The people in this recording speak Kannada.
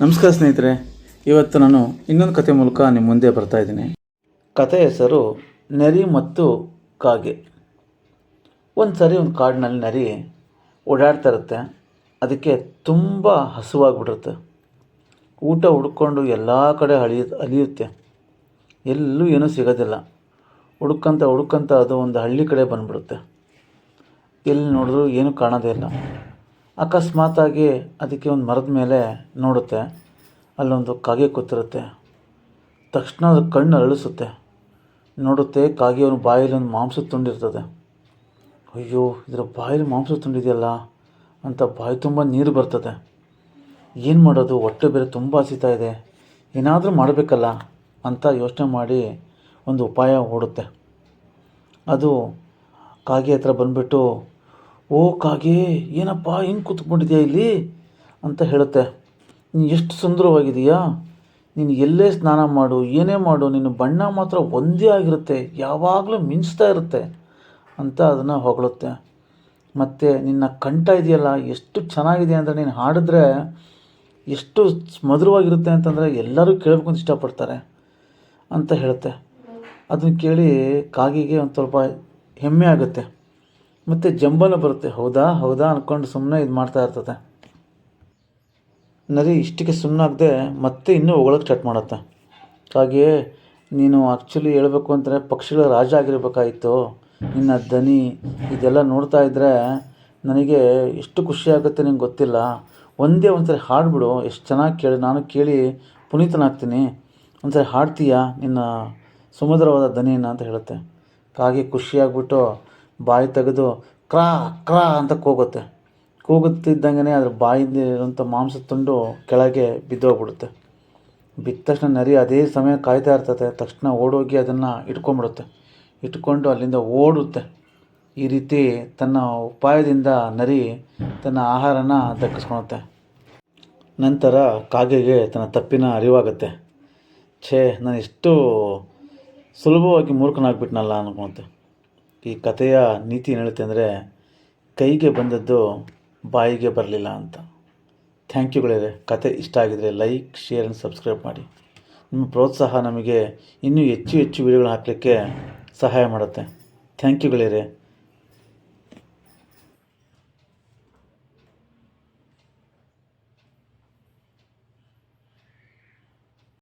ನಮಸ್ಕಾರ ಸ್ನೇಹಿತರೆ, ಇವತ್ತು ನಾನು ಇನ್ನೊಂದು ಕತೆ ಮೂಲಕ ನಿಮ್ಮ ಮುಂದೆ ಬರ್ತಾ ಇದ್ದೀನಿ. ಕತೆ ಹೆಸರು ನರಿ ಮತ್ತು ಕಾಗೆ. ಒಂದು ಸರಿ ಒಂದು ಕಾಡಿನಲ್ಲಿ ನರಿ ಓಡಾಡ್ತಾ ಇರುತ್ತೆ. ಅದಕ್ಕೆ ತುಂಬ ಹಸುವಾಗಿಬಿಡುತ್ತೆ. ಊಟ ಹುಡ್ಕೊಂಡು ಎಲ್ಲ ಕಡೆ ಅಲಿಯುತ್ತೆ. ಎಲ್ಲೂ ಏನೂ ಸಿಗೋದಿಲ್ಲ. ಹುಡ್ಕಂತ ಅದು ಒಂದು ಹಳ್ಳಿ ಕಡೆ ಬಂದುಬಿಡುತ್ತೆ. ಎಲ್ಲಿ ನೋಡಿದ್ರೂ ಏನೂ ಕಾಣೋದೇ ಇಲ್ಲ. ಅಕಸ್ಮಾತಾಗಿ ಅದಕ್ಕೆ ಒಂದು ಮರದ ಮೇಲೆ ನೋಡುತ್ತೆ. ಅಲ್ಲೊಂದು ಕಾಗೆ ಕೂತಿರುತ್ತೆ. ತಕ್ಷಣ ಅದು ಕಣ್ಣು ಅರಳಿಸುತ್ತೆ. ನೋಡುತ್ತೆ, ಕಾಗೆಯವನ ಬಾಯಲ್ಲಿ ಒಂದು ಮಾಂಸದ ತುಂಡಿರ್ತದೆ. ಅಯ್ಯೋ, ಇದರ ಬಾಯಲ್ಲಿ ಮಾಂಸದ ತುಂಡಿದೆಯಲ್ಲ ಅಂತ ಬಾಯಿ ತುಂಬ ನೀರು ಬರ್ತದೆ. ಏನು ಮಾಡೋದು, ಹೊಟ್ಟೆ ಬೇರೆ ತುಂಬ ಹಸಿತಾ ಇದೆ, ಏನಾದರೂ ಮಾಡಬೇಕಲ್ಲ ಅಂತ ಯೋಚನೆ ಮಾಡಿ ಒಂದು ಉಪಾಯ ಹೂಡುತ್ತೆ. ಅದು ಕಾಗೆ ಹತ್ರ ಬಂದುಬಿಟ್ಟು, ಓ ಕಾಗೆ, ಏನಪ್ಪ ಹಿಂಗೆ ಕೂತ್ಕೊಂಡಿದ್ಯಾ ಇಲ್ಲಿ ಅಂತ ಹೇಳುತ್ತೆ. ನೀನು ಎಷ್ಟು ಸುಂದರವಾಗಿದೆಯಾ, ನೀನು ಎಲ್ಲೇ ಸ್ನಾನ ಮಾಡು, ಏನೇ ಮಾಡು, ನಿನ್ನ ಬಣ್ಣ ಮಾತ್ರ ಒಂದೇ ಆಗಿರುತ್ತೆ, ಯಾವಾಗಲೂ ಮಿಂಚ್ತಾ ಇರುತ್ತೆ ಅಂತ ಅದನ್ನು ಹೊಗಳುತ್ತೆ. ಮತ್ತು ನಿನ್ನ ಕಂಠ ಇದೆಯಲ್ಲ ಎಷ್ಟು ಚೆನ್ನಾಗಿದೆ ಅಂದರೆ, ನೀನು ಹಾಡಿದ್ರೆ ಎಷ್ಟು ಮಧುರವಾಗಿರುತ್ತೆ ಅಂತಂದರೆ ಎಲ್ಲರೂ ಕೇಳಬೇಕು ಅಂತ ಇಷ್ಟಪಡ್ತಾರೆ ಅಂತ ಹೇಳುತ್ತೆ. ಅದನ್ನು ಕೇಳಿ ಕಾಗೆಗೆ ಒಂದು ಸ್ವಲ್ಪ ಹೆಮ್ಮೆ ಆಗುತ್ತೆ. ಮತ್ತು ಜಂಬನ ಬರುತ್ತೆ. ಹೌದಾ ಅಂದ್ಕೊಂಡು ಸುಮ್ಮನೆ ಇದು ಮಾಡ್ತಾ ಇರ್ತದೆ. ನರಿ ಇಷ್ಟಕ್ಕೆ ಸುಮ್ಮನಾಗದೆ ಮತ್ತೆ ಇನ್ನೂ ಹೊಗಳಕ್ಕೆ ಸ್ಟಾರ್ಟ್ ಮಾಡುತ್ತೆ. ಹಾಗೆ ನೀನು ಆ್ಯಕ್ಚುಲಿ ಹೇಳಬೇಕು ಅಂದರೆ ಪಕ್ಷಿಗಳ ರಾಜ ಆಗಿರಬೇಕಾಯಿತು. ನಿನ್ನ ದನಿ ಇದೆಲ್ಲ ನೋಡ್ತಾ ಇದ್ದರೆ ನನಗೆ ಎಷ್ಟು ಖುಷಿಯಾಗುತ್ತೆ ನಿಂಗೆ ಗೊತ್ತಿಲ್ಲ. ಒಂದೇ ಒಂದ್ಸರಿ ಹಾಡ್ಬಿಡು, ಎಷ್ಟು ಚೆನ್ನಾಗಿ ಕೇಳಿ, ನಾನು ಕೇಳಿ ಪುನೀತನಾಗ್ತೀನಿ. ಒಂದ್ಸರಿ ಹಾಡ್ತೀಯಾ ನಿನ್ನ ಸುಮಧುರವಾದ ದನಿಯನ್ನು ಅಂತ ಹೇಳುತ್ತೆ. ಕಾಗೆ ಖುಷಿಯಾಗ್ಬಿಟ್ಟು ಬಾಯಿ ತೆಗೆದು ಕ್ರಾ ಕ್ರಾ ಅಂತ ಕೂಗುತ್ತೆ. ಕೂಗುತ್ತಿದ್ದಂಗೆ ಅದ್ರ ಬಾಯಿಂದ ಇರುವಂಥ ಮಾಂಸದ ತುಂಡು ಕೆಳಗೆ ಬಿದ್ದೋಗ್ಬಿಡುತ್ತೆ. ಬಿದ್ದ ತಕ್ಷಣ ನರಿ ಅದೇ ಸಮಯ ಕಾಯ್ತಾ ಇರ್ತದೆ. ತಕ್ಷಣ ಓಡೋಗಿ ಅದನ್ನು ಇಟ್ಕೊಂಡು ಅಲ್ಲಿಂದ ಓಡುತ್ತೆ. ಈ ರೀತಿ ತನ್ನ ಉಪಾಯದಿಂದ ನರಿ ತನ್ನ ಆಹಾರನ ದಕ್ಕಿಸ್ಕೊಳುತ್ತೆ. ನಂತರ ಕಾಗೆಗೆ ತನ್ನ ತಪ್ಪಿನ ಅರಿವಾಗುತ್ತೆ. ನಾನು ಎಷ್ಟು ಸುಲಭವಾಗಿ ಮೂರ್ಖನಾಗ್ಬಿಟ್ನಲ್ಲ ಅನ್ಕೊಳುತ್ತೆ. ಈ ಕಥೆಯ ನೀತಿ ಏನು ಹೇಳುತ್ತೆ ಅಂದರೆ, ಕೈಗೆ ಬಂದದ್ದು ಬಾಯಿಗೆ ಬರಲಿಲ್ಲ ಅಂತ. ಥ್ಯಾಂಕ್ ಯು ಗೆಳೆಯರೆ. ಕತೆ ಇಷ್ಟ ಆಗಿದರೆ ಲೈಕ್, ಶೇರ್ ಆ್ಯಂಡ್ ಸಬ್ಸ್ಕ್ರೈಬ್ ಮಾಡಿ. ನಿಮ್ಮ ಪ್ರೋತ್ಸಾಹ ನಮಗೆ ಇನ್ನೂ ಹೆಚ್ಚು ವಿಡಿಯೋಗಳನ್ನ ಹಾಕಲಿಕ್ಕೆ ಸಹಾಯ ಮಾಡುತ್ತೆ. ಥ್ಯಾಂಕ್ ಯು ಗೆಳೆಯರೆ.